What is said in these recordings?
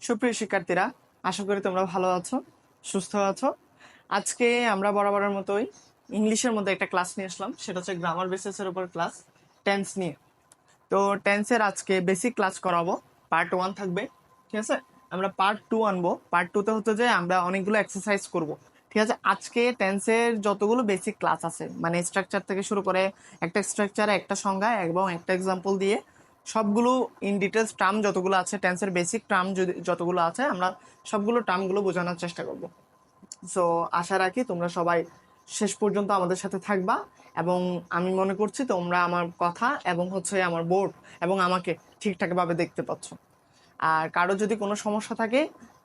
সুপ্রিয় শিক্ষার্থীরা, আশা করি তোমরা ভালো আছো, সুস্থ আছো। আজকে আমরা বরাবরের মতোই ইংলিশের মধ্যে একটা ক্লাস নিয়ে আসলাম, সেটা হচ্ছে গ্রামার বেসিসের উপর ক্লাস, টেন্স নিয়ে। তো টেন্সের আজকে বেসিক ক্লাস করাবো, পার্ট 1 থাকবে, ঠিক আছে। আমরা পার্ট 2 আনবো, পার্ট 2তে হচ্ছে যে আমরা অনেকগুলো এক্সারসাইজ করব, ঠিক আছে। আজকে টেন্সের যতগুলো বেসিক ক্লাস আছে, মানে স্ট্রাকচার থেকে শুরু করে একটা স্ট্রাকচারে একটা সংজ্ঞা এবং একটা এক্সাম্পল দিয়ে সবগুলো ইন ডিটেলস টার্ম যতগুলো আছে, টেন্সের বেসিক টার্ম যতগুলো আছে, আমরা সবগুলো টার্মগুলো বোঝানোর চেষ্টা করব। সো আশা রাখি তোমরা সবাই শেষ পর্যন্ত আমাদের সাথে থাকবা, এবং আমি মনে করছি তোমরা আমার কথা এবং হচ্ছে আমার বোর্ড এবং আমাকে ঠিকঠাকভাবে দেখতে পাচ্ছ। আর কারো যদি কোনো সমস্যা থাকে,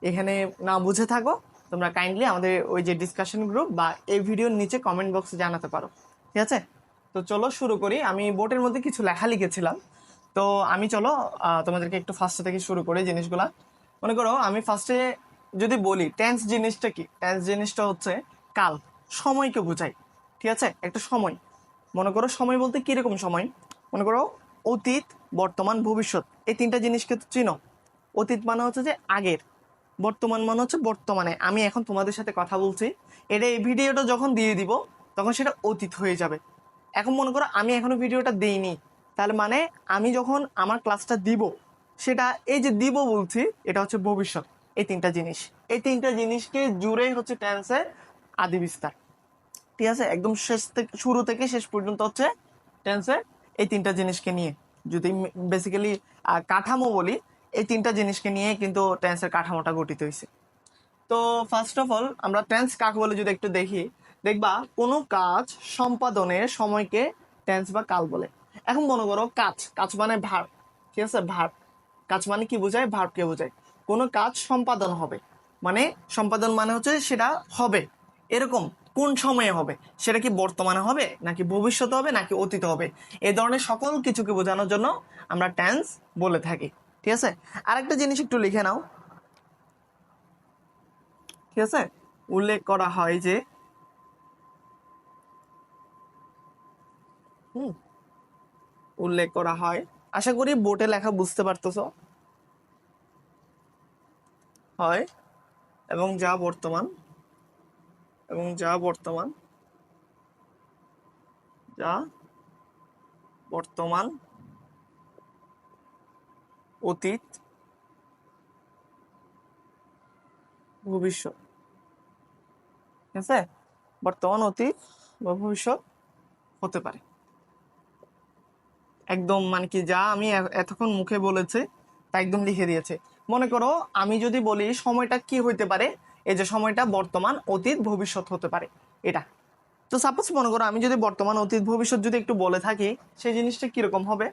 এখানে না বুঝে থাকো, তোমরা কাইন্ডলি আমাদের ওই যে ডিসকাশন গ্রুপ বা এই ভিডিওর নিচে কমেন্ট বক্সে জানাতে পারো, ঠিক আছে। তো চলো শুরু করি। আমি বোর্ডের মধ্যে কিছু লেখা লিখেছিলাম, তো আমি চলো তোমাদেরকে একটু ফার্স্টে থেকে শুরু করি জিনিসগুলা। মনে করো আমি ফার্স্টে যদি বলি টেন্স জিনিসটা কি, টেন্স জিনিসটা হচ্ছে কাল, সময়কে বোঝায়, ঠিক আছে। একটা সময়, মনে করো সময় বলতে কিরকম সময়, মনে করো অতীত, বর্তমান, ভবিষ্যৎ, এই তিনটা জিনিসকে তো চিনো। অতীত মানে হচ্ছে যে আগের, বর্তমান মানে হচ্ছে বর্তমানে, আমি এখন তোমাদের সাথে কথা বলছি, এটা এই ভিডিওটা যখন দিয়ে দিব তখন সেটা অতীত হয়ে যাবে। এখন মনে করো আমি এখনো ভিডিওটা দিইনি, তাহলে মানে আমি যখন আমার ক্লাসটা দিব, সেটা এই যে দিব বলছি, এটা হচ্ছে ভবিষ্যৎ। এই তিনটা জিনিস, এই তিনটা জিনিসকে জুড়েই হচ্ছে টেন্সের আদি বিস্তার, ঠিক আছে। একদম শেষ থেকে শুরু থেকে শেষ পর্যন্ত হচ্ছে টেন্সের এই তিনটা জিনিসকে নিয়ে, যদি বেসিক্যালি কাঠামো বলি, এই তিনটা জিনিসকে নিয়ে কিন্তু টেন্সের কাঠামোটা গঠিত হয়েছে। তো ফার্স্ট অফ অল আমরা টেন্স কাকে বলে যদি একটু দেখি, দেখবা কোনো কাজ সম্পাদনের সময়কে টেন্স বা কাল বলে। এখন মনে করো কাজ, কাজ মানে ভার্ব, ঠিক আছে। ভার্ব, কাজ মানে কি বোঝায়, ভার্বকে বোঝায়। কোনো কাজ সম্পাদন হবে, মানে সম্পাদন মানে হচ্ছে সেটা হবে, এরকম কোন সময়ে হবে, সেটা কি বর্তমানে হবে নাকি ভবিষ্যতে হবে নাকি অতীতে হবে, এই ধরনের সকল কিছুকে বোঝানোর জন্য আমরা টেন্স বলে থাকি, ঠিক আছে। আরেকটা জিনিস একটু লিখে নাও, ঠিক আছে। উল্লেখ করা হয় যে হুম উল্লেখ করা হয়, আশা করি বোর্ডে লেখা বুঝতে পারতেছো, হয় এবং যা বর্তমান, এবং যা বর্তমান, যা বর্তমান, অতীত, ভবিষ্যৎ, ঠিক আছে। বর্তমান, অতীত বা ভবিষ্যৎ হতে পারে। একদম মানে কি যা আমি এতক্ষণ মুখে বলেছি তা একদম লিখে দিয়েছে। মনে করো আমি যদি বলি সময়টা কি হইতে পারে, এই যে সময়টা বর্তমান, অতীত, ভবিষ্যৎ হতে পারে, এটা। তো সাপোজ মনে করো আমি যদি বর্তমান, অতীত, ভবিষ্যৎ যদি একটু বলে থাকি, সেই জিনিসটা কিরকম হবে।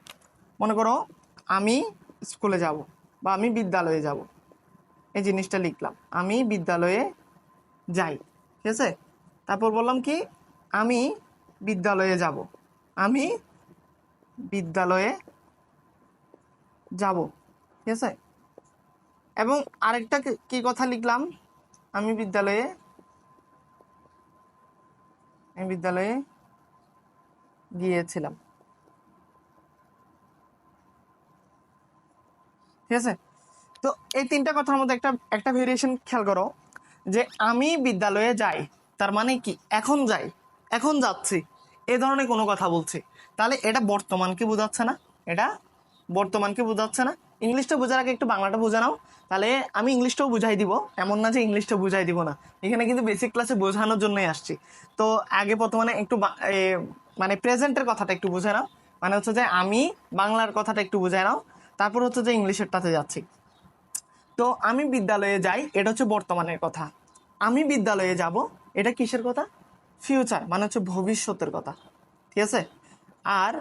মনে করো আমি স্কুলে যাব বা আমি বিদ্যালয়ে যাব, এই জিনিসটা লিখলাম, আমি বিদ্যালয়ে যাই, ঠিক আছে। তারপর বললাম কি, আমি বিদ্যালয়ে যাব, আমি বিদ্যালয়ে যাব, ঠিক আছে। এবং আরেকটা কি কথা লিখলাম, আমি বিদ্যালয়ে, আমি বিদ্যালয়ে গিয়েছিলাম, ঠিক আছে। তো এই তিনটা কথার মধ্যে একটা একটা ভেরিয়েশন খেয়াল করো, যে আমি বিদ্যালয়ে যাই, তার মানে কি এখন যাই, এখন যাচ্ছি, এ ধরনের কোনো কথা বলছি, তাহলে এটা বর্তমানকে বোঝাচ্ছে না, এটা বর্তমানকে বোঝাচ্ছে না। ইংলিশটা বোঝার আগে একটু বাংলাটা বোঝা নাও, তাহলে আমি ইংলিশটাও বুঝাই দিব, এমন না যে ইংলিশটা বুঝাই দিব না, এখানে কিন্তু বেসিক ক্লাসে বোঝানোর জন্যই আসছি। তো আগে বর্তমানে একটু মানে প্রেজেন্টের কথাটা একটু বুঝে নাও, মানে হচ্ছে যে আমি বাংলার কথাটা একটু বুঝাই নাও, তারপর হচ্ছে যে ইংলিশেরটাতে যাচ্ছি। তো আমি বিদ্যালয়ে যাই, এটা হচ্ছে বর্তমানের কথা। আমি বিদ্যালয়ে যাব, এটা কিসের কথা, ফিউচার, মানে হচ্ছে ভবিষ্যতের কথা, ঠিক আছে। আর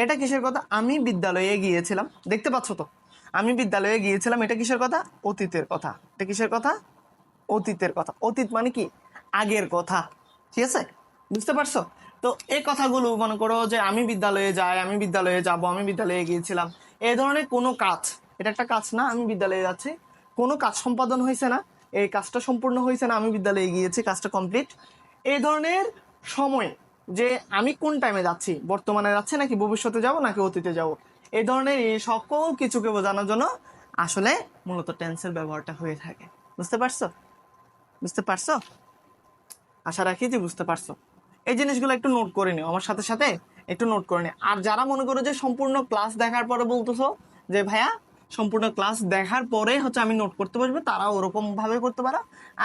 এটা কিসের কথা, আমি বিদ্যালয়ে গিয়েছিলাম, দেখতে পাচ্ছ তো, আমি বিদ্যালয়ে গিয়েছিলাম, এটা কিসের কথা, অতীতের কথা। এটা কিসের কথা, অতীতের কথা। অতীত মানে কি, আগের কথা, ঠিক আছে, বুঝতে পারছো। তো এই কথাগুলো মনে করো যে আমি বিদ্যালয়ে যাই, আমি বিদ্যালয়ে যাব, আমি বিদ্যালয়ে গিয়েছিলাম, এই ধরনের কোনো কাজ, এটা একটা কাজ না, আমি বিদ্যালয়ে যাচ্ছি, কোনো কাজ সম্পাদন হয়েছে না, এই কাজটা সম্পূর্ণ হয়েছে না, আমি বিদ্যালয়ে গিয়েছি, কাজটা কমপ্লিট, এই ধরনের সময়, যে আমি কোন টাইমে যাচ্ছি, বর্তমানে যাচ্ছি নাকি ভবিষ্যতে যাব নাকি অতীতে যাব, এই ধরনের এই সকল কিছুকে বোঝানোর জন্য আসলে মূলত টেন্সের ব্যবহারটা হয়ে থাকে। বুঝতে পারছো? বুঝতে পারছো? আশা রাখি যে বুঝতে পারছো। এই জিনিসগুলো একটু নোট করে নিও, আমার সাথে সাথে একটু নোট করে নিও। আর যারা মনে করো যে সম্পূর্ণ ক্লাস দেখার পরে বলতেছো যে ভাইয়া সম্পূর্ণ ক্লাস দেখার পরে হচ্ছে আমি নোট করতে বসবো, তারা ওরকম ভাবে করতে পারো।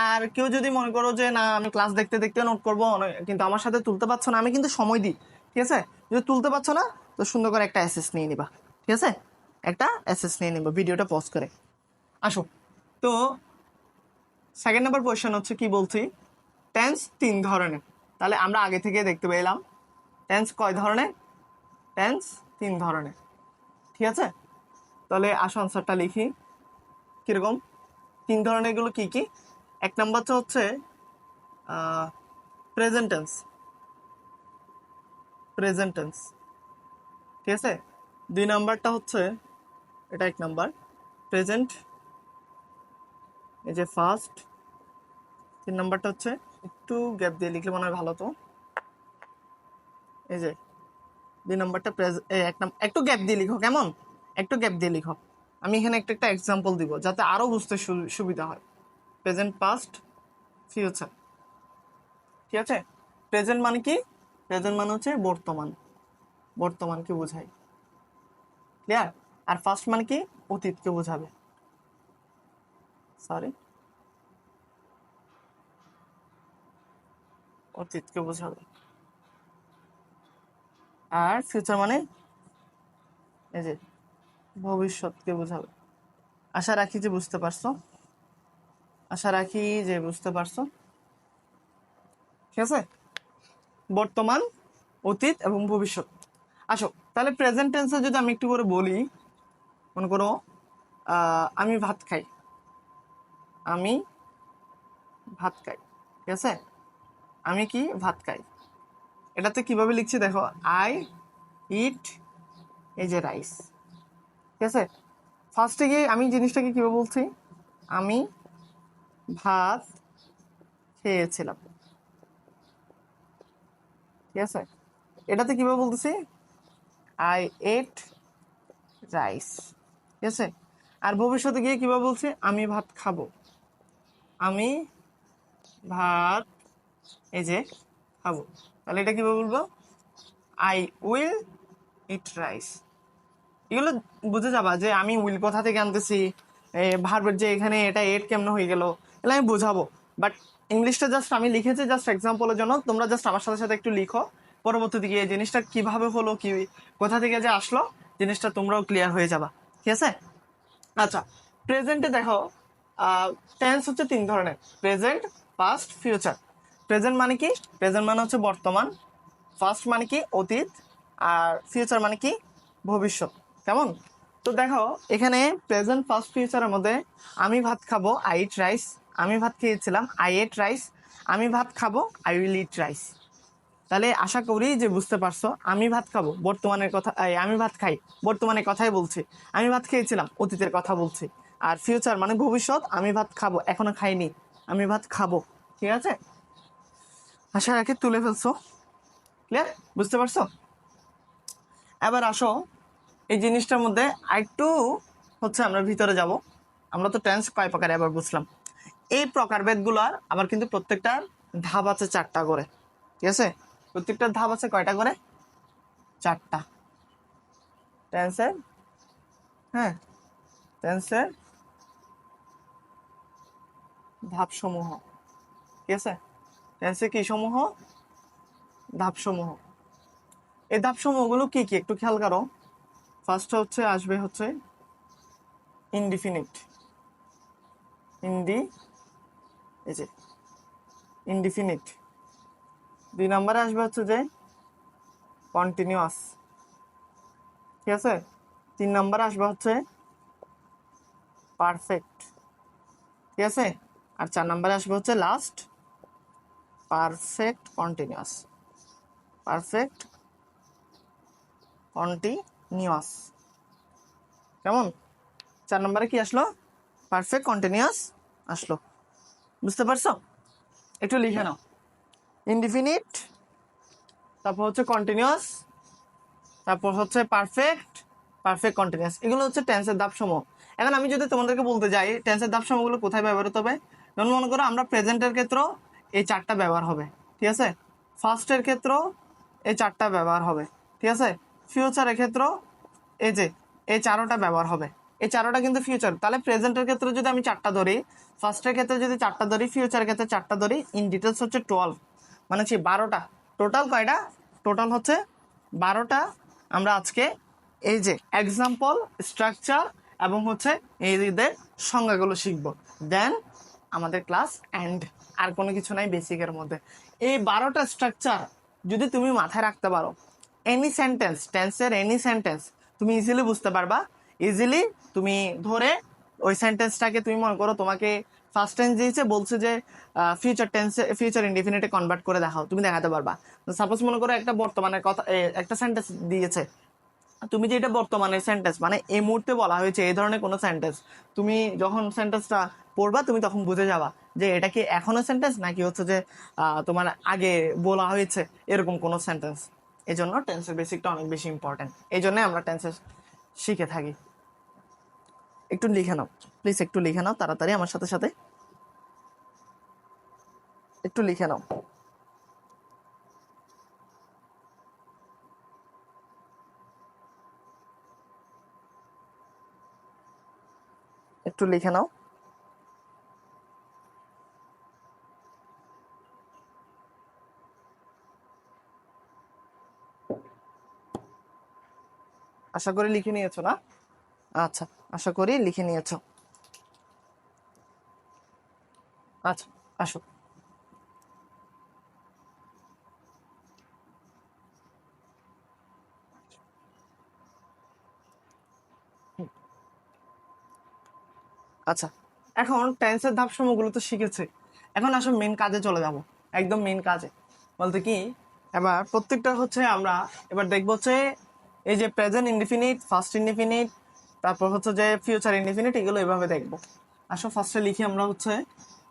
আর কেউ যদি মনে করো যে না আমি ক্লাস দেখতে দেখতে নোট করবো কিন্তু আমার সাথে তুলতে পারছো না, আমি কিন্তু সময় দিই, ঠিক আছে? যদি তুলতে পারছো না তো সুন্দর করে একটা অ্যাসেস নিয়ে নিবা, ঠিক আছে? একটা অ্যাসেস নিয়ে নিবা ভিডিওটা পজ করে। আসো তো সেকেন্ড নাম্বার কোয়েশ্চেন হচ্ছে কি বলছি, টেন্স 3 ধরনের। তাহলে আমরা আগে থেকে দেখতে পেলাম টেন্স কয় ধরনের? টেন্স 3 ধরনের, ঠিক আছে? তাহলে আসো আনসারটা লিখি। কিরকম 3 ধরনের গুলো কি কি? এক নাম্বারটা হচ্ছে প্রেজেন্ট টেন্স, প্রেজেন্ট টেন্স, ঠিক আছে? 2 নাম্বারটা হচ্ছে, এটা 1 নাম্বার প্রেজেন্ট, এই যে ফার্স্ট। 3 নাম্বারটা হচ্ছে, একটু গ্যাপ দিয়ে লিখলে মনে হয় ভালো, তো এই যে 2 নাম্বারটা একটু গ্যাপ দিয়ে লিখো, কেমন? একটু গ্যাপ দিয়ে লিখো। আমি এখানে একটা একটা এক্সাম্পল দিব যাতে আরো বুঝতে সুবিধা হয়। প্রেজেন্ট, পাস্ট, ফিউচার, ঠিক আছে? প্রেজেন্ট মানে কি? প্রেজেন্ট মানে হচ্ছে বর্তমান, বর্তমানকে বোঝায়, ক্লিয়ার? আর ফার্স্ট মানে কি? অতীতকে বোঝাবে, সরি, অতীতকে বোঝাবে। আর ফিউচার মানে এই যে ভবিষ্যৎকে বোঝাবে। আশা রাখি যে বুঝতে পারছো, আশা রাখি যে বুঝতে পারছো, ঠিক আছে? বর্তমান, অতীত এবং ভবিষ্যৎ। আসো তাহলে প্রেজেন্ট টেন্সে যদি আমি একটু করে বলি, মনে করো আমি ভাত খাই, আমি ভাত খাই, ঠিক আছে? আমি কি ভাত খাই, এটাতে কিভাবে লিখছি দেখো, আই ইট, এই যে রাইস, ঠিক আছে? ফার্স্টে গিয়ে আমি জিনিসটাকে কিভাবে বলছি, আমি ভাত খেয়েছিলাম, ঠিক আছে? এটাতে কিভাবে বলতেছি, আই এট রাইস, ঠিক আছে? আর ভবিষ্যতে গিয়ে কিভাবে বলছি, আমি ভাত খাবো, আমি ভাত এই যে খাবো। তাহলে এটা কিভাবে বলবো, আই উইল ইট রাইস। এগুলো বুঝে যাবা যে আমি উইল কোথা থেকে আনতেছি, ভার্বের যে এখানে এটা এড কেমন হয়ে গেল, এগুলো আমি বোঝাবো। বাট ইংলিশটা জাস্ট আমি লিখেছি জাস্ট এক্সাম্পলের জন্য, তোমরা জাস্ট আমার সাথে সাথে একটু লিখো। পরবর্তীতে গিয়ে এই জিনিসটা কিভাবে হলো, কি কোথা থেকে যে আসলো, জিনিসটা তোমরাও ক্লিয়ার হয়ে যাবা, ঠিক আছে? আচ্ছা, প্রেজেন্টে দেখো টেন্স হচ্ছে 3 ধরনের, প্রেজেন্ট, পাস্ট, ফিউচার। প্রেজেন্ট মানে কি? প্রেজেন্ট মানে হচ্ছে বর্তমান, ফার্স্ট মানে কি? অতীত, আর ফিউচার মানে কি? ভবিষ্যৎ, কেমন? তো দেখো এখানে প্রেজেন্ট, ফার্স্ট, ফিউচারের মধ্যে আমি ভাত খাবো, আই ইট রাইস, আমি ভাত খেয়েছিলাম, আই এট রাইস, আমি ভাত খাবো, আই উইল ইট রাইস। তাহলে আশা করি যে বুঝতে পারছো, আমি ভাত খাবো বর্তমানের কথা, আমি ভাত খাই বর্তমানের কথাই বলছি, আমি ভাত খেয়েছিলাম অতীতের কথা বলছি। আর ফিউচার মানে ভবিষ্যৎ, আমি ভাত খাবো, এখনো খাইনি, আমি ভাত খাবো, ঠিক আছে? আশা রাখি তুলে ফেলছো, ক্লিয়ার? বুঝতে পারছো? এবার আসো এই জিনিসটার মধ্যে আরেকটু হচ্ছে আমরা ভিতরে যাব। আমরা তো টেন্স কয় প্রকার এবার বুঝলাম। এই প্রকারভেদগুলোর আবার কিন্তু প্রত্যেকটার ধাপ আছে 4টা করে, ঠিক আছে? প্রত্যেকটার ধাপ আছে কয়টা করে? 4টা। টেন্সের, হ্যাঁ, টেন্সের ধাপসমূহ, ঠিক আছে? টেন্সের কি সমূহ? ধাপসমূহ। এই ধাপসমূহগুলো কি কি একটু খেয়াল করো। ফার্স্ট হচ্ছে আসবে হচ্ছে ইনডিফিনিট, এই যে ইনডিফিনিট। 2 নম্বরে আসবে হচ্ছে যে কন্টিনিউয়াস, ঠিক আছে? 3 নম্বরে আসবে হচ্ছে পারফেক্ট, ঠিক আছে? আর 4 নম্বরে আসবে হচ্ছে last perfect continuous, perfect continuous, কেমন? 4 নম্বরে কি আসলো? পারফেক্ট কন্টিনিউয়াস আসলো। বুঝতে পারছো? একটু লিখে নাও, ইনডিফিনিট, তারপর হচ্ছে কন্টিনিউয়াস, তারপর হচ্ছে পারফেক্ট, পারফেক্ট কন্টিনিউয়াস, এগুলো হচ্ছে টেন্সের ধাপসমূহ। এখন আমি যদি তোমাদেরকে বলতে যাই টেন্সের ধাপসমূহগুলো কোথায় ব্যবহৃত হবে, যেমন মনে করো আমরা প্রেজেন্টের ক্ষেত্রেও এই 4টা ব্যবহার হবে, ঠিক আছে। ফার্স্টের ক্ষেত্রেও এই 4টা ব্যবহার হবে, ঠিক আছে। ফিউচারের ক্ষেত্রেও এই যে এই 4টা ব্যবহার হবে, এই 4টা কিন্তু ফিউচার। তাহলে প্রেজেন্টের ক্ষেত্রে যদি আমি 4টা ধরি, ফার্স্টের ক্ষেত্রে যদি 4টা ধরি, ফিউচারের ক্ষেত্রে 4টা ধরি, ইন ডিটেলস হচ্ছে 12, মানে হচ্ছে 12টা। টোটাল কয়টা? টোটাল হচ্ছে 12টা। আমরা আজকে এই যে এক্সাম্পল, স্ট্রাকচার এবং হচ্ছে এদের সংজ্ঞাগুলো শিখবো, দেন আমাদের ক্লাস এন্ড। আর কোনো কিছু নাই বেসিকের মধ্যে। এই 12টা স্ট্রাকচার যদি তুমি মাথায় রাখতে পারো, এনি সেন্টেন্স, টেন্সের এনি সেন্টেন্স তুমি ইজিলি বুঝতে পারবা। ইজিলি তুমি ধরে ওই সেন্টেন্সটাকে তুমি মনে করো তোমাকে ফার্স্ট টেন্স দিয়েছে, বলছে যে ফিউচার টেন্সে, ফিউচার ইনডিফিনিটে কনভার্ট করে দেখাও, তুমি দেখাতে পারবা। সাপোজ মনে করো একটা বর্তমানের কথা, একটা সেন্টেন্স দিয়েছে, তুমি যে এটা বর্তমানের সেন্টেন্স মানে এই মুহূর্তে বলা হয়েছে এই ধরনের কোনো সেন্টেন্স, তুমি যখন সেন্টেন্সটা পড়বা তুমি তখন বুঝে যাবা যে এটা কি এখনো সেন্টেন্স নাকি হচ্ছে যে তোমার আগে বলা হয়েছে এরকম কোনো সেন্টেন্স। এই জন্য টেন্সের বেসিকটা অনেক বেশি ইম্পর্টেন্ট, এই জন্য আমরা টেন্সের শিখে থাকি। একটু লিখে নাও প্লিজ, একটু লিখে নাও তাড়াতাড়ি আমার সাথে সাথে, একটু লিখে নাও। একটু লিখে নাও। আশা করি লিখে নিয়েছো না? আচ্ছা, আশা করি লিখে নিয়েছো। আচ্ছা, আসো। আচ্ছা, এখন টেন্সের ধাপসমূহগুলো তো শিখেছে, এখন আসো মেন কাজে চলে যাব, একদম মেন কাজে। বলতে কি, এবার প্রত্যেকটা হচ্ছে আমরা এবার দেখবো হচ্ছে এই যে প্রেজেন্ট ইনডিফিনিট, ফার্স্ট ইনডিফিনিট, তারপর হচ্ছে যে ফিউচার ইনডিফিনিট, এগুলো এভাবে দেখবো। আসো ফার্স্টে লিখি আমরা হচ্ছে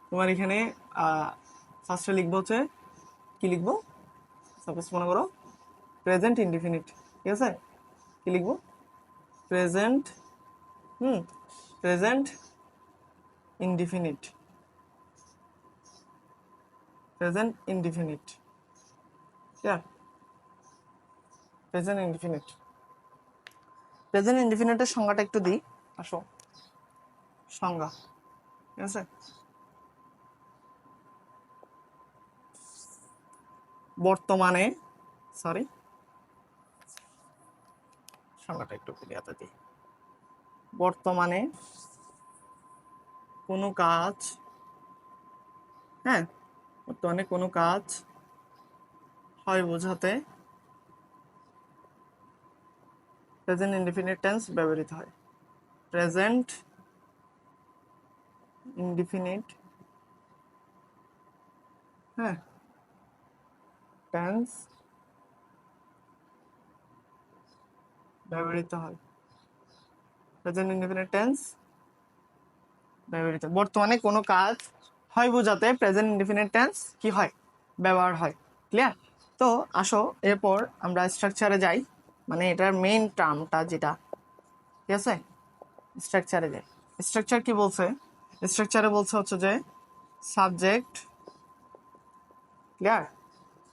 তোমার এখানে ফার্স্টে লিখবো হচ্ছে কি লিখবো, সাপোজ মনে করো প্রেজেন্ট ইনডিফিনিট, ঠিক আছে। কি লিখবো? Present, present indefinite, present indefinite, present indefinite. প্রেজেন্ট ইনডিফিনিটের সংজ্ঞাটা একটু দিই, আসো। সংজ্ঞা, ঠিক আছে। বর্তমানে, সরি, সংজ্ঞাটা একটু ক্লিয়ার দিই। বর্তমানে কোনো কাজ, হ্যাঁ, বর্তমানে কোনো কাজ হয় বোঝাতে প্রেজেন্ট ইনডিফিনিট টেন্স ব্যবহৃত হয়। প্রেজেন্ট ইনডিফিনিট, হ্যাঁ, টেন্স ব্যবহৃত হয়। প্রেজেন্ট ইনডিফিনিট টেন্স ব্যবহৃত, বর্তমানে কোনো কাজ হয় বোঝাতে প্রেজেন্ট ইনডিফিনিট টেন্স কি হয়, ব্যবহার হয়। ক্লিয়ার? তো আসো এরপর আমরা স্ট্রাকচারে যাই, মানে এটার মেইন টার্মটা যেটা, ঠিক আছে। স্ট্রাকচারে যাই। স্ট্রাকচার কি বলছে? স্ট্রাকচারে বলছে হচ্ছে যে সাবজেক্ট, ক্লিয়ার,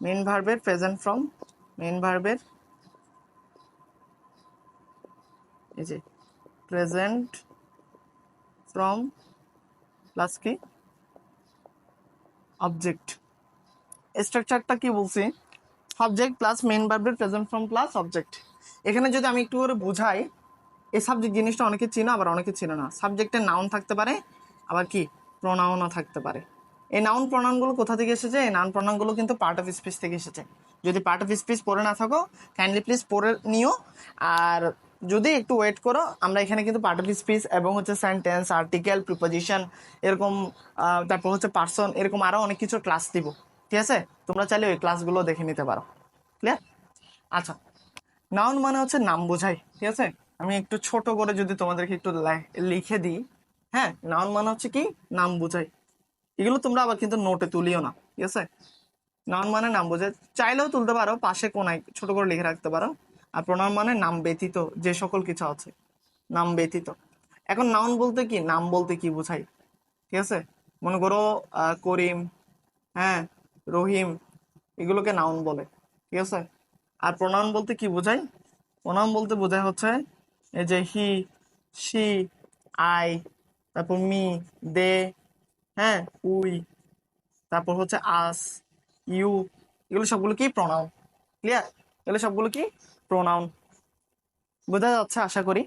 মেইন ভার্বের প্রেজেন্ট ফর্ম, মেইন ভার্বের এই যে প্রেজেন্ট ফ্রম প্লাস কি অবজেক্ট। স্ট্রাকচারটা কি বলছি? সাবজেক্ট প্লাস মেইন ভার্বের প্রেজেন্ট ফর্ম প্লাস অবজেক্ট। এখানে যদি আমি একটু করে বুঝাই, এই সাবজেক্ট জিনিসটা অনেকে চিনো আবার অনেকে চিনো না। সাবজেক্টের নাউন থাকতে পারে, আবার কি প্রোনাউনও থাকতে পারে। এই নাউন প্রোনাউনগুলো কোথা থেকে এসেছে? এই নাউন প্রোনাউনগুলো কিন্তু পার্ট অফ স্পিচ থেকে এসেছে। যদি পার্ট অফ স্পিচ পড়ে না থাকো কাইন্ডলি প্লিজ পড়ে নিও, আর যদি একটু ওয়েট করো, আমরা এখানে কিন্তু পার্ট অফ স্পিচ এবং হচ্ছে সেন্টেন্স, আর্টিকেল, প্রিপোজিশন, এরকম তারপর হচ্ছে পার্সন, এরকম আরও অনেক কিছু ক্লাস দিব, ঠিক আছে। তোমরা চাইলে ওই ক্লাসগুলো দেখে নিতে পারো। ক্লিয়ার? আচ্ছা, নাউন মানে হচ্ছে নাম বোঝাই, ঠিক আছে। আমি একটু ছোট করে যদি তোমাদেরকে একটু লিখে দিই, হ্যাঁ, নাউন মানে হচ্ছে কি নাম বোঝাই। এগুলো তোমরা আবার কিন্তু নোটে তুলিও না, ঠিক আছে। নাউন মানে নাম বোঝাই, চাইলেও তুলতে পারো, পাশে কোনায় ছোট করে লিখে রাখতে পারো। আর প্রোনাউন মানে নাম ব্যতীত যে সকল কিছু আছে, নাম ব্যতীত। এখন নাউন বলতে কি, নাম বলতে কি বোঝাই, ঠিক আছে? মনে করো করিম, হ্যাঁ, রহিম, এগুলোকে নাউন বলে, ঠিক আছে? আর প্রোনাউন বলতে কি বোঝায়? প্রোনাউন বলতে বোঝায় হচ্ছে এই যে হি, শি, আই, তারপর মি, দে, হ্যাঁ, উই, তারপর হচ্ছে আস, ইউ, এগুলো সবগুলো কি প্রোনাউন। ক্লিয়ার? এগুলো সবগুলো কি প্রোনাউন। বোঝা যাচ্ছে আশা করি?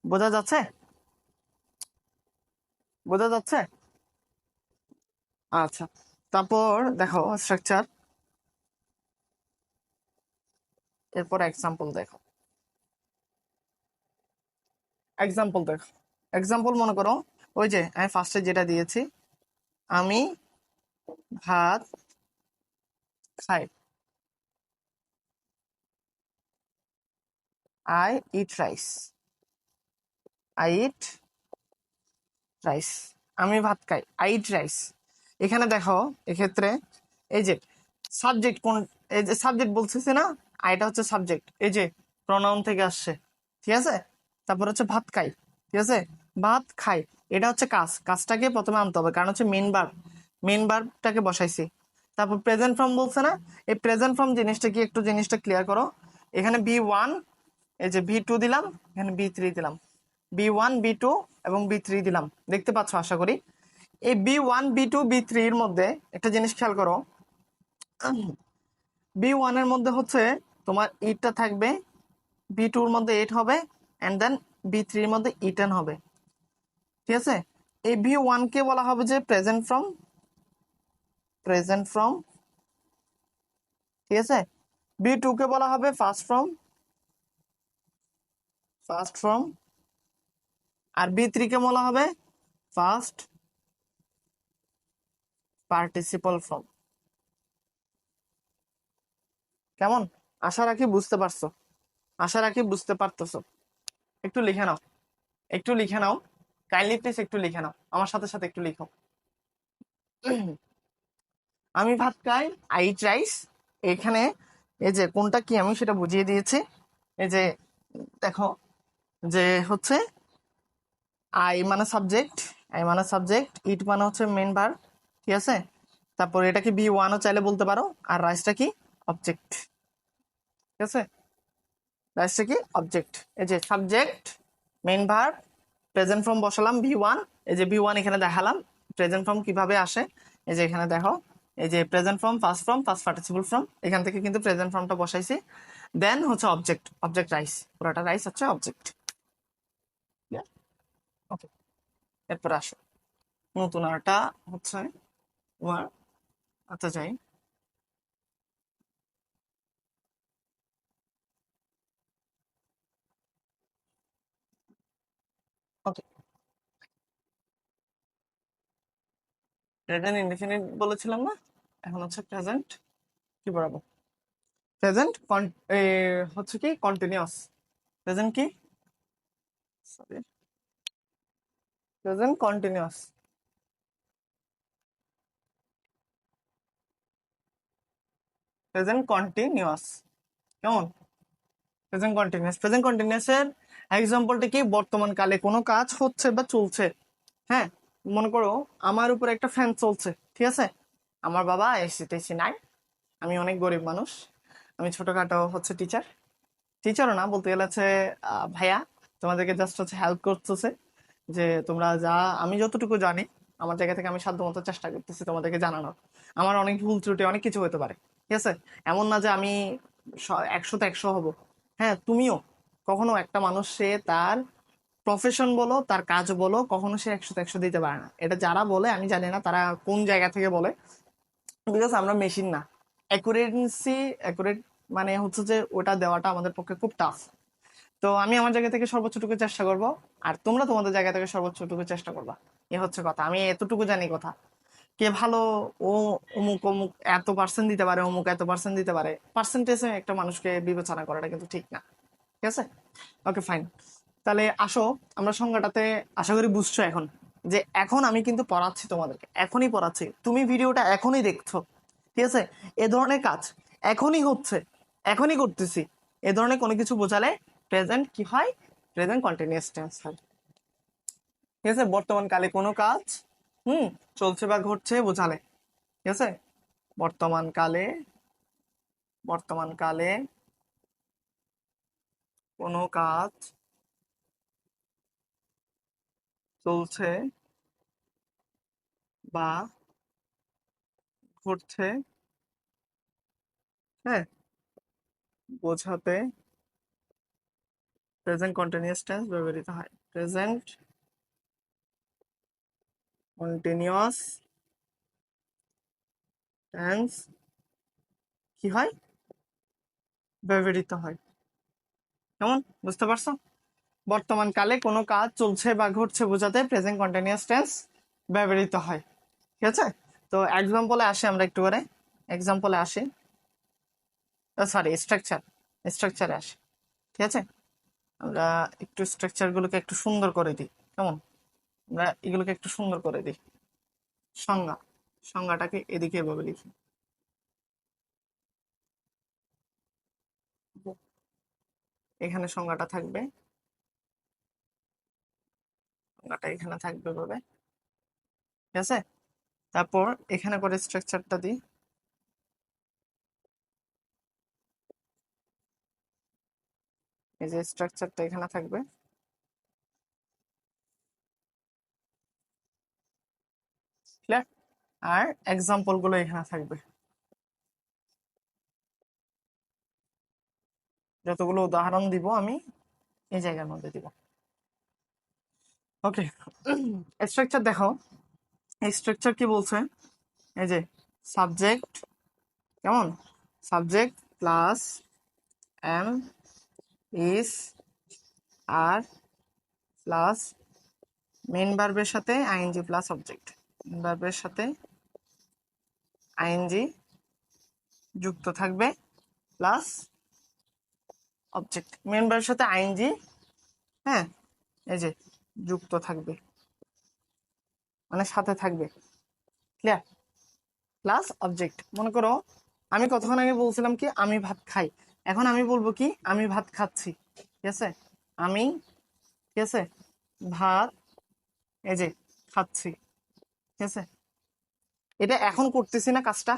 বোঝা যাচ্ছে? বোঝা যাচ্ছে? আচ্ছা, তারপর দেখো স্ট্রাকচার, এরপর এক্সাম্পল দেখো। এক্সাম্পল দেখো, এক্সাম্পল মনে করো ওই যে আমি ফার্স্টে যেটা দিয়েছি, আমি ভাত খাই, I eat rice, I eat rice, আমি ভাত খাই, আই ইট রাইস। এখানে দেখো এক্ষেত্রে এই যে সাবজেক্ট কোন, এই যে সাবজেক্ট বলতেছে না, আইটা হচ্ছে সাবজেক্ট, এই যে প্রনাউন থেকে আসছে, ঠিক আছে? তারপর হচ্ছে ভাত খাই, ঠিক আছে? ভাত খাই, এটা হচ্ছে কাজ, কাজটাকে প্রথমে আনতে হবে, কারণ হচ্ছে মেন ভার্ব, মেন ভার্বটাকে বসাইছি। তারপর প্রেজেন্ট ফর্ম বলছে না, এই প্রেজেন্ট ফর্ম জিনিসটা কি একটু জিনিসটা ক্লিয়ার করো। এখানে বি 1, এই যে বি 2 দিলাম, এখানে বি 3 দিলাম, বি 1 বি 2 এবং বি 3 দিলাম, দেখতে পাচ্ছ আশা করি? এই বি 1 বি 2 বি 3 এর মধ্যে একটা জিনিস খেয়াল করো, বি 1 এর মধ্যে হচ্ছে তোমার ইটটা থাকবে, বি 2 এর মধ্যে ইট হবে, এন্ড দেন বি 3 এর মধ্যে ইটেন হবে, ঠিক আছে? এই বি 1 কে বলা হবে যে প্রেজেন্ট ফর্ম, প্রেজেন্ট ফর্ম, ঠিক আছে? বি 2 কে বলা হবে ফার্স্ট ফর্ম, ফার্স্ট ফর্ম, আর বি 3 কে বলা হবে ফার্স্ট পার্টিসিপল ফর্ম। কেমন? আশা রাখি বুঝতে পারছো, আশা রাখি বুঝতে পারতেছো। একটু লিখে নাও, একটু লিখে নাও, কাইন্ডলি প্লিজ একটু লিখে নাও, আমার সাথে সাথে একটু লিখো। আমি ভাত খাই, আই ইট রাইস। এখানে এই যে কোনটা কি আমি সেটা বুঝিয়ে দিয়েছি। এই যে দেখো যে হচ্ছে আই মানে সাবজেক্ট, আই মানে সাবজেক্ট, ইট মানে হচ্ছে মেন ভার্ব, ঠিক আছে? তারপর এটাকে বি 1ও চাইলে বলতে পারো, আর রাইসটা কি অবজেক্ট, ঠিক আছে? রাইসটা কি অবজেক্ট। এই যে subject, main verb, present form বসালাম বি 1, এই যে বি 1 এখানে দেখালাম প্রেজেন্ট ফর্ম কিভাবে আসে। এই যে এখানে দেখো, এই যে present form first participle form, এখান থেকে কিন্তু প্রেজেন্ট ফর্মটা বসাইছি। দেন হচ্ছে অবজেক্ট, অবজেক্ট রাইস, পুরোটা রাইস হচ্ছে অবজেক্ট। ওকে, এরপর আসো নতুন আরটা হচ্ছে ওয়ার্ড। আচ্ছা যাই, ওকে, প্রেজেন্ট ইনডিফিনিট বলেছিলাম না, এখন হচ্ছে প্রেজেন্ট কি বরাবর, প্রেজেন্ট হচ্ছে কি কন্টিনিউয়াস, প্রেজেন্ট কি, sorry, present continuous, present continuous. কেমন? প্রেজেন্ট কন্টিনিউয়াস, প্রেজেন্ট কন্টিনিউয়াসের এক্সাম্পলটা কি, বর্তমান কালে কোনো কাজ হচ্ছে বা চলছে, হ্যাঁ? মনে করো আমার উপর একটা ফ্যান চলছে, ঠিক আছে? আমার বাবা এসি টেসি নাই, আমি অনেক গরিব মানুষ, আমি ছোটখাটো হচ্ছে টিচার, টিচারও না বলতে গেলে হচ্ছে ভাইয়া, তোমাদেরকে জাস্ট হচ্ছে হেল্প করতেছে, যে তোমরা যা, আমি যতটুকু জানি আমার জায়গা থেকে আমি সাধ্যমতো চেষ্টা করতেছি তোমাদেরকে জানানোর। আমার অনেক ভুল ত্রুটি অনেক কিছু হতে পারে, ঠিক আছে? এমন না যে আমি 100-তে 100 হব। হ্যাঁ, তুমিও কখনো একটা মানুষ, সে তার প্রফেশন বলো তার কাজ বলো, কখনো সে 100-তে 100 দিতে পারে না। এটা যারা বলে আমি জানি না তারা কোন জায়গা থেকে বলে, বিকজ আমরা মেশিন না। অ্যাকুরেন্সি, অ্যাকুরেট মানে হচ্ছে যে ওটা দেওয়াটা আমাদের পক্ষে খুব টাফ। তো আমি আমার জায়গা থেকে সর্বোচ্চটুকু চেষ্টা করব, আর তোমরা তোমাদের জায়গা থেকে সর্বোচ্চটুকু চেষ্টা করবা। এ হচ্ছে কথা, আমি এতটুকু জানি কথা। কে ভালো, ও অমুক অমুক এত পার্সেন্ট দিতে পারে, অমুক এত পার্সেন্ট দিতে পারে, পার্সেন্টেজে একটা মানুষকে বিবেচনা করাটা কিন্তু ঠিক না, ঠিক আছে? ওকে ফাইন, তাহলে আসো আমরা সংজ্ঞাটাতে, আশা করি বুঝছো এখন, যে এখন আমি কিন্তু পড়াচ্ছি তোমাদেরকে, এখনই পড়াচ্ছি, তুমি ভিডিওটা এখনই দেখছো, ঠিক আছে? এ ধরনের কাজ এখনই হচ্ছে, এখনই করতেছি, এ ধরনের কোনো কিছু বোঝালে প্রেজেন্ট কি হয়, প্রেজেন্ট কন্টিনিউয়াস টেন্স হয়। ঠিক আছে, বর্তমান কালে কোনো কাজ চলছে বা ঘটছে বোঝালে, ঠিক আছে, বর্তমান কালে কোনো কাজ চলছে বা ঘটছে, হ্যাঁ, বোঝাতে প্রেজেন্ট কন্টিনিউয়াস টেন্স ব্যবহৃত হয়। প্রেজেন্ট কন্টিনিউয়াস টেন্স কি হয়, ব্যবহৃত হয়। কেমন, বুঝতে পারছো? বর্তমান কালে কোনো কাজ চলছে বা ঘটছে বোঝাতে প্রেজেন্ট কন্টিনিউয়াস টেন্স ব্যবহৃত হয়। ঠিক আছে, তো এক্সাম্পলে আসি আমরা একটু করে, এক্সাম্পলে আসি, সরি স্ট্রাকচারে আসি। ঠিক আছে, আমরা একটু স্ট্রাকচার গুলোকে একটু সুন্দর করে দিই। কেমন, আমরা এগুলোকে একটু সুন্দর করে দিই। সংজ্ঞাটাকে এদিকে এভাবে লিখি। এখানে সংজ্ঞাটা থাকবে, সংজ্ঞাটা এখানে থাকবে এভাবে। ঠিক আছে, তারপর এখানে করে স্ট্রাকচারটা দিই। এই যে স্ট্রাকচারটা এখানে থাকবে, ক্লিয়ার? আর এক্সাম্পল গুলো এখানে থাকবে, যতগুলো উদাহরণ দিব আমি এই জায়গার মধ্যে দিব। ওকে, স্ট্রাকচার দেখো, এই স্ট্রাকচার কি বলছে, এই যে সাবজেক্ট, কেমন, সাবজেক্ট প্লাস এম ইস আর প্লাস মেন ভার্বের সাথে আইএনজি প্লাস অবজেক্ট, মেন ভার্বের সাথে আইএনজি যুক্ত থাকবে প্লাস অবজেক্ট, মেন ভার্বের সাথে আইএনজি, হ্যাঁ, এই যে যুক্ত থাকবে, মানে সাথে থাকবে, ক্লিয়ার, প্লাস অবজেক্ট। মনে করো আমি কতক্ষণ আগে বলছিলাম কি আমি ভাত খাই, এখন আমি বলবো কি আমি ভাত খাচ্ছি। ঠিক আছে, আমি, ঠিক আছে, ভাত এই যে খাচ্ছি। ঠিক আছে, এটা এখন করতেছি না কাজটা,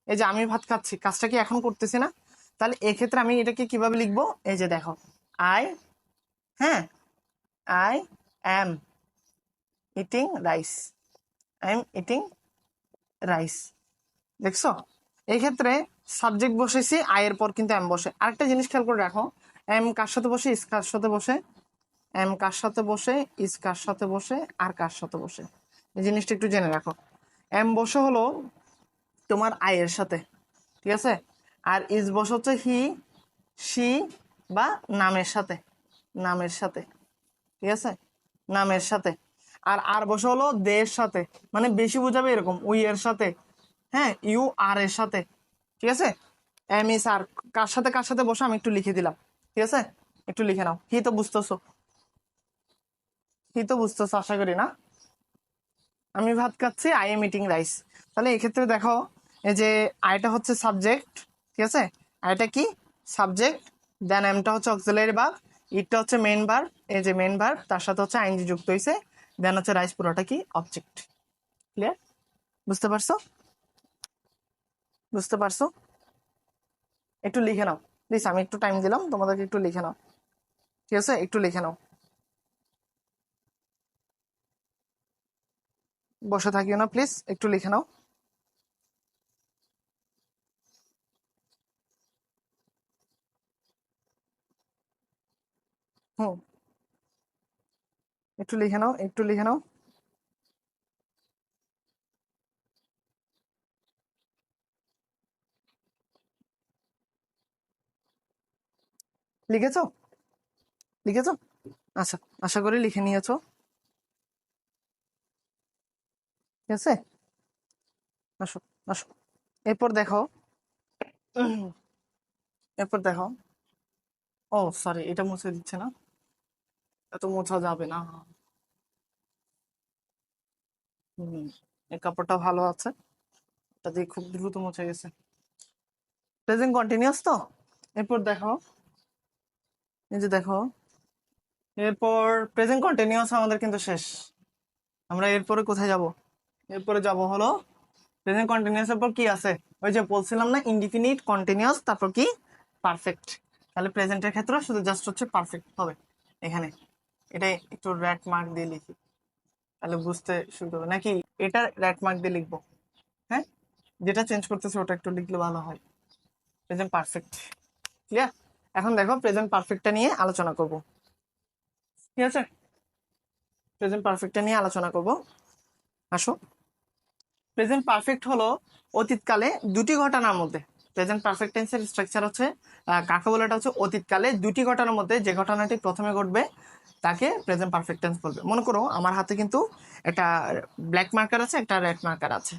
এই যে আমি ভাত খাচ্ছি কাজটা কি এখন করতেছি না, তাহলে এক্ষেত্রে আমি এটাকে কিভাবে লিখবো, এই যে দেখো আই, হ্যাঁ, I am eating rice, I am eating rice. দেখছো, এই ক্ষেত্রে সাবজেক্ট বসেছি, আই এর পর কিন্তু এম বসে। আরেকটা জিনিস খেয়াল করে রাখো, এম কার সাথে বসে, ইস কার সাথে বসে, এম কার সাথে বসে, ইস কার সাথে বসে, আর কার সাথে বসে, এই জিনিসটা একটু জেনে রাখো। এম বসে হলো তোমার আই এর সাথে, ঠিক আছে, আর ইস বসে হচ্ছে হি, সি বা নামের সাথে, নামের সাথে, ঠিক আছে, নামের সাথে। আর বসে হলো দের সাথে, মানে বেশি বোঝাবে এরকম, উই এর সাথে, হ্যাঁ, ইউ আর এর সাথে। ঠিক আছে, এম ইস আর কার সাথে বসে আমি একটু লিখে দিলাম। ঠিক আছে, একটু লিখে নাও। হি তো বুঝতেছো, হি তো বুঝতেছো আশা করি, না? আমি ভাত খাচ্ছি, আই এম ইটিং রাইস। তাহলে এক্ষেত্রে দেখো, এই যে আইটা হচ্ছে সাবজেক্ট, ঠিক আছে, আইটা কি সাবজেক্ট, দেন এমটা হচ্ছে অক্সিলারি ভার্ব, ইটটা হচ্ছে মেইন ভার্ব, এই যে মেইন ভার্ব তার সাথে হচ্ছে আইএনজি যুক্ত হয়েছে, দেন হচ্ছে রাইস পুরোটা কি অবজেক্ট। ক্লিয়ার, বুঝতে পারছো? বুঝতে পারছো? একটু লিখে নাও প্লিজ, আমি একটু টাইম দিলাম তোমাদেরকে, একটু লিখে নাও। ঠিক আছে, একটু লিখে নাও, বসে থাকিও না প্লিজ, একটু লিখে নাও। হুম, একটু লিখে নাও, একটু লিখে নাও। লিখেছো? লিখেছো? আচ্ছা, আশা করি লিখে নিয়েছো। ঠিক আছে, আসো, আসো, এরপর দেখো, এরপর দেখো, ও সরি, এটা মুছে দিচ্ছে না, এত মোছা যাবে না। হুম, এই কাপড়টা ভালো আছে, এটা দিয়ে খুব দ্রুত মুছে গেছে। প্রেজেন্ট কন্টিনিউয়াস তো, এরপর দেখো, এই যে দেখো, এরপর প্রেজেন্ট কন্টিনিউয়াস আমাদের কিন্তু শেষ। আমরা এরপরে কোথায় যাব? এরপরে যাব হলো প্রেজেন্ট কন্টিনিউয়াস এর পর কি আছে? ওই যে বলছিলাম না, ইনডিফিনিট, কন্টিনিউয়াস, তারপর কি পারফেক্ট। তাহলে প্রেজেন্টের ক্ষেত্রে শুধু জাস্ট হচ্ছে পারফেক্ট হবে এখানে। এটাই একটু রেড মার্ক দিয়ে লিখি, তাহলে বুঝতে শুরু করবে, নাকি এটা রেড মার্ক দিয়ে লিখবো? হ্যাঁ, যেটা চেঞ্জ করতেছে ওটা একটু লিখলে ভালো হয়। Present perfect, clear? এখন দেখো প্রেজেন্ট পারফেক্টটা নিয়ে আলোচনা করব, ঠিক আছে? প্রেজেন্ট পারফেক্টটা নিয়ে আলোচনা করব, আসো। প্রেজেন্ট পারফেক্ট হলো অতীতকালে দুটি ঘটনার মধ্যে। প্রেজেন্ট পারফেক্ট টেন্সের স্ট্রাকচার হচ্ছে কাকে বলে, এটা হচ্ছে অতীতকালে দুটি ঘটনার মধ্যে যে ঘটনাটি প্রথমে ঘটবে তাকে প্রেজেন্ট পারফেক্ট টেন্স বলবে। মনে করো আমার হাতে কিন্তু একটা ব্ল্যাক মার্কার আছে, একটা রেড মার্কার আছে।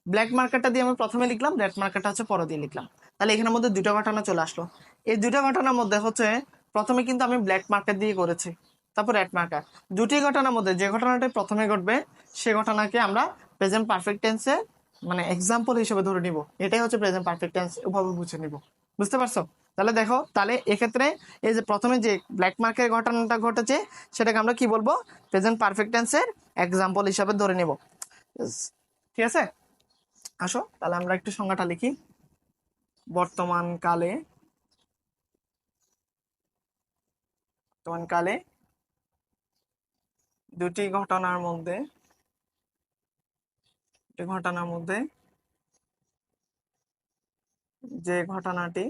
ব্ল্যাক মার্কারটা দিয়ে আমি প্রথমে লিখলাম, রেড মার্কারটা হচ্ছে পরে দিয়ে লিখলাম। তাহলে এখানের মধ্যে দুটো ঘটনা চলে আসলো। এই দুটো ঘটনার মধ্যে হচ্ছে প্রথমে কিন্তু আমি ব্ল্যাক মার্কার দিয়ে করেছি, তারপর রেড মার্কার। দুটি ঘটনার মধ্যে যে ঘটনাটি প্রথমে ঘটবে সে ঘটনাকে আমরা প্রেজেন্ট পারফেক্ট টেন্সে মানে এক্সাম্পল হিসেবে ধরে নিব। এটাই হচ্ছে প্রেজেন্ট পারফেক্ট টেন্স, ওভাবে বুঝে নিব। বুঝতে পারছো? তাহলে দেখো, তাহলে এক্ষেত্রে এই যে প্রথমে যে ব্ল্যাক মার্কের ঘটনাটা ঘটেছে সেটাকে আমরা কি বলবো? প্রেজেন্ট পারফেক্ট টেন্সের এক্সাম্পল হিসাবে ধরে নিব। ঠিক আছে, আসো তাহলে আমরা একটু সংজ্ঞাটা লিখি। বর্তমান কালে, বর্তমানকালে দুটি ঘটনার মধ্যে, দুটি ঘটনার মধ্যে যে ঘটনাটি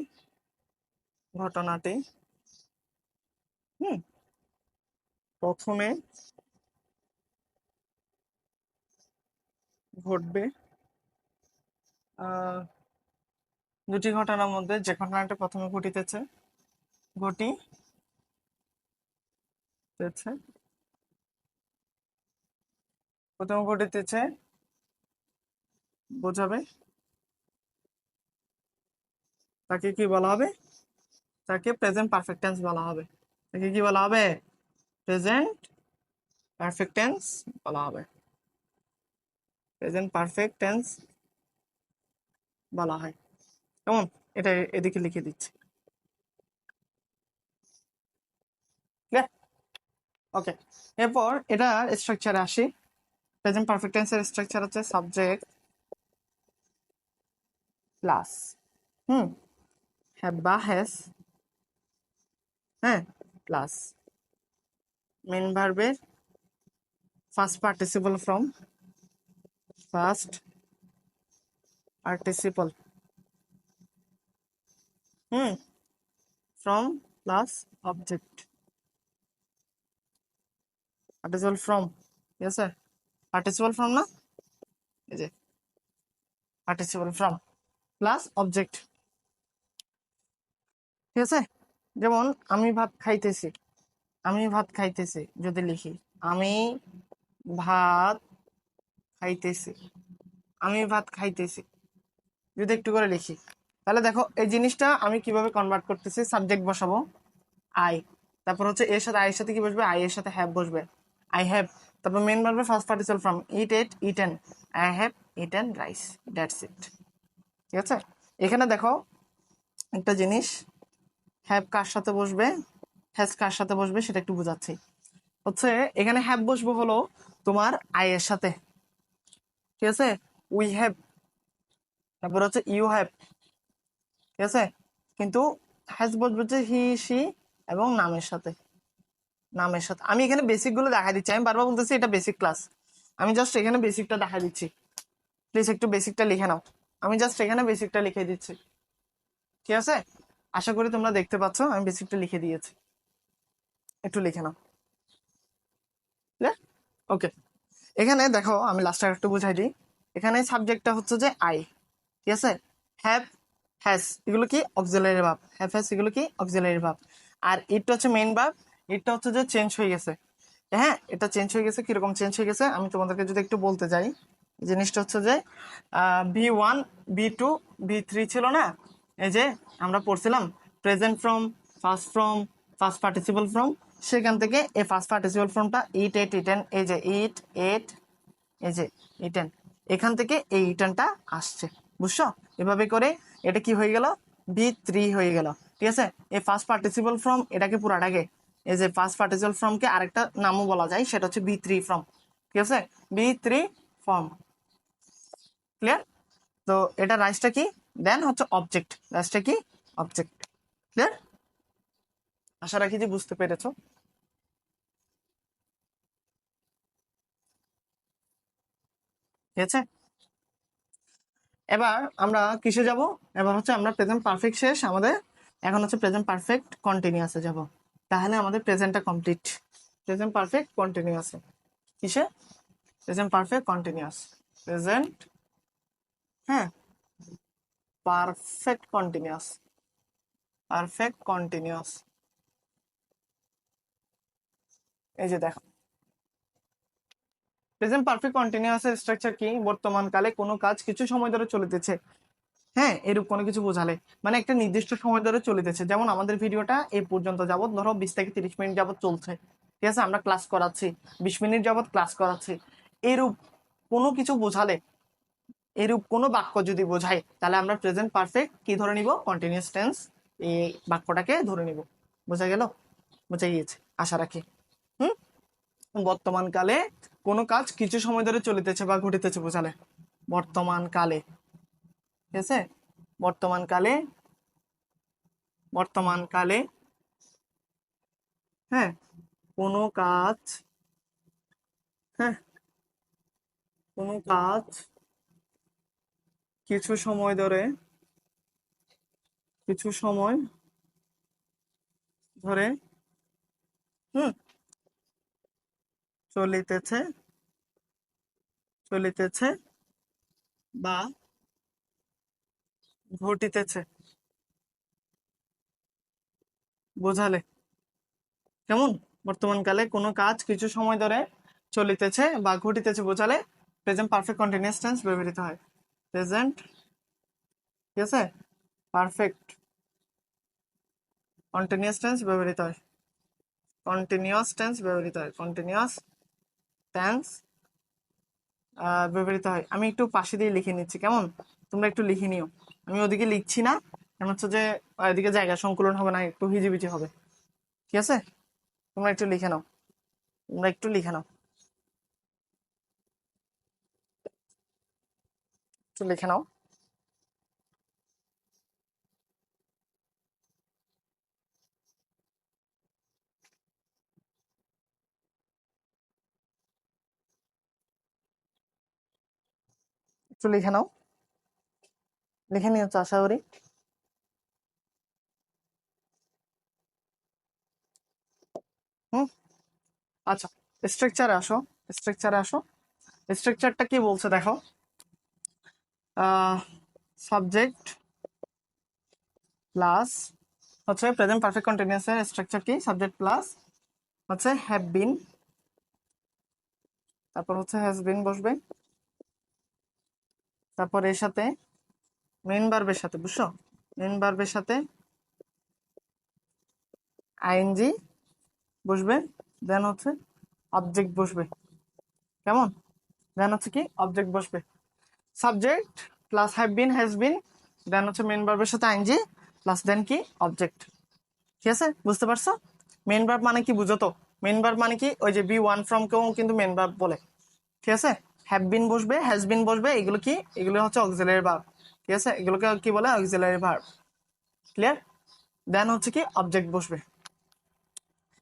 ঘটনাটি হুম প্রথমে ঘটবে, আহ দুটি ঘটনার মধ্যে যে ঘটনাটি প্রথমে ঘটিতেছে প্রথমে ঘটিতেছে বোঝাবে, তাকে কি বলা হবে? তাকে প্রেজেন্ট পারফেক্ট টেন্স বলা হবে। তাকে কি বলা হবে? প্রেজেন্ট পারফেক্ট টেন্স বলা হবে। প্রেজেন্ট পারফেক্ট টেন্স বলা হয়। কেমন? এটা এদিকে লিখে দিচ্ছি, ক্লিয়ার? ওকে, এরপর এটা স্ট্রাকচারে আসি। প্রেজেন্ট পারফেক্ট টেন্সের স্ট্রাকচার হচ্ছে সাবজেক্ট প্লাস হ্যাভ বা হ্যাজ, হ্যাঁ, প্লাস মেন ভার্বের first participle form, first participle form plus object, participle form, ঠিক আছে? পার্টিসিপল ফ্রম না, এই যে পার্টিসিপল ফ্রম প্লাস অবজেক্ট, ঠিক আছে? যেমন আমি ভাত খাইতেছি, আমি ভাত খাইতেছি যদি লিখি, আমি ভাত খাইতেছি, আমি ভাত খাইতেছি যদি একটু করে লিখি, তাহলে দেখো এই জিনিসটা আমি কিভাবে কনভার্ট করতেছি। সাবজেক্ট বসাবো আই, তারপর হচ্ছে এর সাথে আই এর সাথে কি বসবে? আই এর সাথে হ্যাভ বসবে, আই হ্যাভ। তারপর মেন ভার্বের first participle form, eaten, I have eaten rice, that's it. ঠিক আছে, এখানে দেখো একটা জিনিস, হ্যাভ কার সাথে বসবে, হ্যাজ কার সাথে বসবে সেটা একটু বোঝাচ্ছি। হচ্ছে এখানে হ্যাভ বসবো হলো তোমার আই এর সাথে, ঠিক আছে? উই হ্যাভ, তারপর হচ্ছে ইউ হ্যাভ, ঠিক আছে? কিন্তু হ্যাজ বসবে হচ্ছে হি সি এবং নামের সাথে, নামের সাথে। আমি এখানে বেসিক গুলো দেখা দিচ্ছি, আমি বারবার বলতেছি এটা বেসিক ক্লাস, আমি জাস্ট এখানে বেসিকটা দেখা দিচ্ছি। প্লিজ একটু বেসিকটা লিখে নাও, আমি জাস্ট এখানে বেসিকটা লিখে দিচ্ছি, ঠিক আছে? আশা করি তোমরা দেখতে পাচ্ছ আমি বেসিকটা লিখে দিয়েছি, একটু লিখে নাও। ওকে, এখানে দেখো আমি লাস্টে একটু বুঝাই দিই। এখানে সাবজেক্টটা হচ্ছে যে আই, ঠিক আছে? হ্যাভ, হ্যাজ এগুলো কি অক্সিলারি ভার্ব, হ্যাভ হ্যাজ এগুলো কি অক্সিলারি ভার্ব। আর ইটটা হচ্ছে মেইন ভার্ব, ইটটা হচ্ছে যে চেঞ্জ হয়ে গেছে। হ্যাঁ, এটা চেঞ্জ হয়ে গেছে। কিরকম চেঞ্জ হয়ে গেছে আমি তোমাদেরকে যদি একটু বলতে যাই, জিনিসটা হচ্ছে যে V1 V2 V3 ছিল না, এই যে আমরা পড়ছিলাম present form, first participle form, সেখান থেকে এই ফার্স্ট পার্টিসিপল ফ্রমটা ইট এট ইটেন, এই যে ইট এট, এই যে ইটেন, এখান থেকে এই ইটেনটা আসছে, বুঝছো? এভাবে করে এটা কি হয়ে গেল? V3 হয়ে গেল। ঠিক আছে। এই ফার্স্ট পার্টিসিপল ফর্ম এটাকে পুরাটাকে, এই যে ফার্স্ট পার্টিসিপল ফর্মকে আরেকটা নামও বলা যায়, সেটা হচ্ছে বি3 ফর্ম। ঠিক আছে, বি3 ফর্ম। ক্লিয়ার? তো এটা রাইজটা কি, দেন হচ্ছে অবজেক্ট, রাইজটা কি অবজেক্ট। ক্লিয়ার? আশা রাখি যে বুঝতে পেরেছো। ঠিক আছে, এবার আমরা কিসে যাব? এবার হচ্ছে আমরা প্রেজেন্ট পারফেক্ট শেষ আমাদের, এখন হচ্ছে প্রেজেন্ট পারফেক্ট কন্টিনিউয়াসে যাব। তাহলে আমাদের প্রেজেন্টটা কমপ্লিট। প্রেজেন্ট পারফেক্ট কন্টিনিউয়াসে, কিসে? Present perfect continuous. প্রেজেন্ট, হ্যাঁ, পারফেক্ট কন্টিনিউয়াস, পারফেক্ট কন্টিনিউয়াস। এই যে দেখো, প্রেজেন্ট পারফেক্ট কন্টিনিউয়াসের স্ট্রাকচার কি? বর্তমান কালে কোনো কাজ কিছু সময় ধরে চলিতেছে, হ্যাঁ, এরূপ কোনো কিছু বোঝালে, মানে একটা নির্দিষ্ট সময় ধরে চলিতেছে। যেমন আমাদের ভিডিওটা এই পর্যন্ত যাবত ধরো 20 থেকে 30 মিনিট যাবত চলছে, ঠিক আছে, আমরা ক্লাস করাচ্ছি, 20 মিনিট যাবত ক্লাস করাচ্ছি, এরূপ কোনো কিছু বোঝালে, এরূপ কোনো বাক্য যদি বোঝায়, তাহলে আমরা প্রেজেন্ট পারফেক্ট কি ধরে নিব? কন্টিনিউয়াস টেন্স এই বাক্যটাকে ধরে নিব। বোঝা গেল? বোঝা গিয়েছে আশা রাখি। হুম, বর্তমান কালে কোনো কাজ কিছু সময় ধরে চলিতেছে বা ঘটিতেছে বোঝালে, বর্তমান কালে, ঠিক আছে, বর্তমান কালে, বর্তমান কালে, হ্যাঁ, কোনো কাজ, হ্যাঁ, কোনো কাজ কিছু সময় ধরে, কিছু সময় ধরে, হুম, চলিতেছে, চলিতেছে বা ঘটিতেছে বোঝালে, কেমন? বর্তমান কালে কোনো কাজ কিছু সময় ধরে চলিতেছে বা ঘটিতেছে বোঝালে প্রেজেন্ট পারফেক্ট কন্টিনিউয়াস টেন্স ব্যবহৃত হয়। প্রেজেন্ট, ঠিক আছে, পারফেক্ট কন্টিনিউয়াস টেন্স ব্যবহৃত হয়, কন্টিনিউয়াস টেন্স ব্যবহৃত হয়, কন্টিনিউয়াস টেন্স ব্যবহৃত হয়। আমি একটু পাশে দিয়ে লিখে নিচ্ছি, কেমন? তোমরা একটু লিখে নিও, আমি ওদিকে লিখছি না, কারণ হচ্ছে যে এদিকে জায়গা সংকুলন হবে না, একটু হিজিবিজি হবে। ঠিক আছে, তোমরা একটু লিখে নাও, তোমরা একটু লিখে নাও, একটু লিখে নাও। একটু লিখে নাও, লিখে নিয়েছো আশা করি। হুম, আচ্ছা, স্ট্রাকচারে আসো, স্ট্রাকচারে আসো। স্ট্রাকচারটা কি বলছে দেখো, সাবজেক্ট প্লাস হচ্ছে প্রেজেন্ট পারফেক্ট কন্টিনিউয়াস এর স্ট্রাকচার কি? সাবজেক্ট প্লাস হচ্ছে হ্যাভ বিন, তারপর হচ্ছে হ্যাজ বিন বসবে, তারপর এর সাথে মেইন ভার্বের সাথে, বুঝছো, মেইন ভার্বের সাথে আইএনজি বসবে, দেন হচ্ছে অবজেক্ট বসবে, কেমন? দেন হচ্ছে কি অবজেক্ট বসবে, subject plus have been has been, then হচ্ছে মেইন ভার্বের সাথে আইএনজি প্লাস দেন কি অবজেক্ট। ঠিক আছে, বুঝতে পারছো? মেইন ভার্ব মানে কি বুঝো তো? মেইন ভার্ব মানে কি, ওই যে বি1 ফ্রম কেও কিন্তু মেইন ভার্ব বলে। ঠিক আছে, হ্যাভ বিন বসবে, হ্যাজ বিন বসবে, এগুলো কি? এগুলো হচ্ছে অক্সিলারি ভার্ব। ঠিক আছে, এগুলোকে কি বলে? Auxiliary verb. ক্লিয়ার? দেন হচ্ছে কি অবজেক্ট বসবে।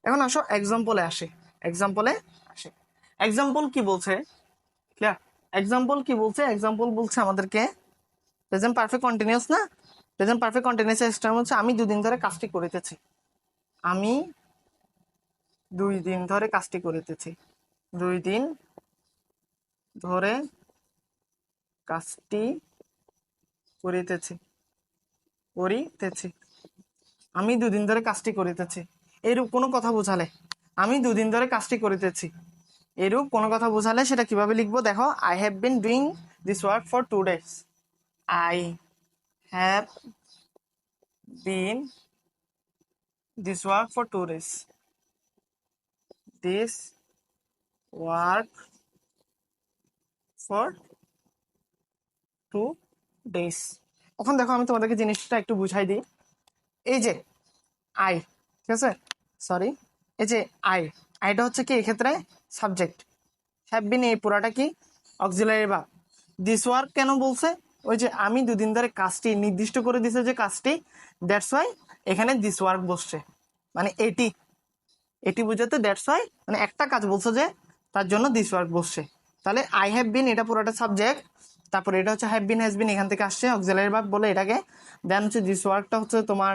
এখন আসো এক্সাম্পলে আসে, এক্সাম্পলে আসে। এক্সাম্পল কি বলছে? ক্লিয়ার? এক্সাম্পল কি বলছে? এক্সাম্পল বলছে আমাদেরকে প্রেজেন্ট পারফেক্ট কন্টিনিউয়াস না, প্রেজেন্ট পারফেক্ট কন্টিনিউয়াস এর টার্ম হচ্ছে আমি দুদিন ধরে কাজটি করিতেছি, আমি 2 দিন ধরে কাজটি করিতেছি, 2 দিন ধরে কাজটি করিতেছি, করিতেছি, আমি 2 দিন ধরে কাজটি করিতেছি, এরূপ কোনো কথা বোঝালে, আমি 2 দিন ধরে কাজটি করিতেছি, এরূপ কোনো কথা বোঝালে সেটা কিভাবে লিখবো দেখো, I have been doing this work for 2 days, I have been this work for 2 days, this work for 2 days। এখন দেখো আমি তোমাদেরকে জিনিসটা একটু বুঝাই দিই, এই যে আই, ঠিক আছে, সরি, এই যে আইটা হচ্ছে কি এক্ষেত্রে সাবজেক্ট, হ্যাভ বিন এই পুরাটা কি অক্সিলারি ভার্ব। দিস ওয়ার্ক কেন বলছে, ওই যে আমি দুদিন ধরে কাজটি নির্দিষ্ট করে দিছে যে কাজটি, দ্যাটস ওয়াই এখানে দিস ওয়ার্ক বসছে, মানে এটি এটি বুঝাতে দ্যাটস ওয়াই, মানে একটা কাজ বলছে যে তার জন্য দিস ওয়ার্ক বসছে। তাহলে আই হ্যাভ বিন এটা পুরোটা সাবজেক্ট, তারপরে এটা হচ্ছে হ্যাভ বিন হ্যাজ বিন এখান থেকে আসছে অক্সিলারি ভার্ব বলে এটাকে, দেন হচ্ছে দিস ওয়ার্কটা হচ্ছে তোমার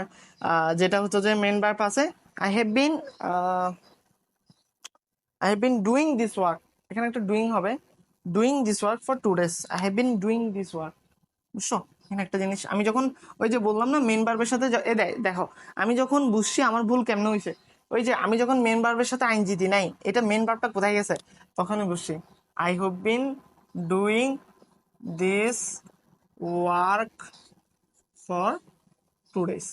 যেটা হচ্ছে যে মেন ভার্ব আছে। I have been I have been doing this work, এখানে একটা ডুইং হবে, doing this work for 2 days, I have been doing this work. বুঝছো, এখানে একটা জিনিস আমি যখন ওই যে বললাম না মেন ভার্বের সাথে দেখো আমি যখন বুঝছি আমার ভুল কেমনে হয়েছে, ওই যে আমি যখন মেন ভার্বের সাথে আইনজি দিই নাই, এটা মেন ভার্বটা কোথায় গেছে তখনই বুঝছি। I have been doing this work for 2 days,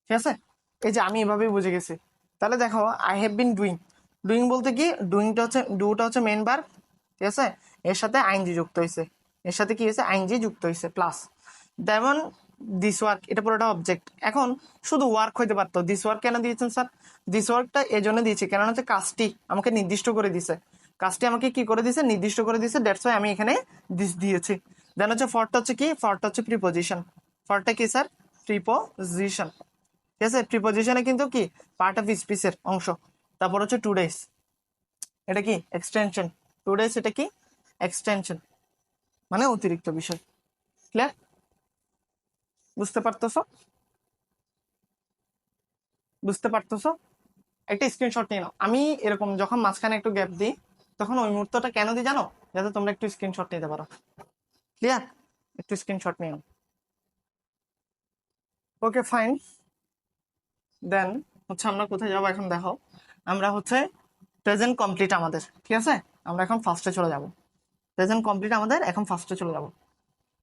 ঠিক আছে, এই যে আমি এভাবেই বুঝে গেছি। তাহলে দেখো I have been doing, doing বলতে কি ডুইংটা হচ্ছে ডুটা হচ্ছে মেন ভার্ব, ঠিক আছে, এর সাথে আইনজি যুক্ত হয়েছে, এর সাথে কি হয়েছে আইনজি যুক্ত হয়েছে প্লাস, যেমন দিস ওয়ার্ক এটা পুরোটা অবজেক্ট, এখন শুধু ওয়ার্ক হইতে পারতো, দিস ওয়ার্ক কেন দিয়েছেন স্যার, দিস ওয়ার্কটা এই জন্য দিয়েছে কেননা হচ্ছে কাজটি আমাকে নির্দিষ্ট করে দিছে, কাজটি আমাকে কি করে দিছে নির্দিষ্ট করে দিছে, দ্যাটস ওয়াই আমি এখানে দিস দিয়েছি। দেন হচ্ছে ফরটা হচ্ছে কি, ফরটা হচ্ছে প্রিপোজিশন, ফরটা কি স্যার প্রিপোজিশন, ঠিক আছে, প্রিপোজিশনে কিন্তু কি পার্ট অফ স্পিচের অংশ। তারপর হচ্ছে 2 days, এটা কি এক্সটেনশন, 2 days এটা কি এক্সটেনশন, মানে অতিরিক্ত বিষয়। ক্লিয়ার, বুঝতে পারতেছো, বুঝতে পারতেছো, একটা স্ক্রিনশট নিয়ে নাও। আমি এরকম যখন মাঝখানে একটু গ্যাপ দিই তখন ওই মুহূর্তটা কেন দিই জানো, যাতে তোমরা একটু স্ক্রিনশট নিতে পারো। ক্লিয়ার, একটু স্ক্রিনশট নিয়ে নাও। ওকে ফাইন, দেন হচ্ছে আমরা কোথায় যাবো এখন দেখো, আমরা হচ্ছে প্রেজেন্ট কমপ্লিট আমাদের, ঠিক আছে, আমরা এখন ফার্স্টে চলে যাব, প্রেজেন্ট কমপ্লিট আমাদের এখন ফার্স্টে চলে যাব।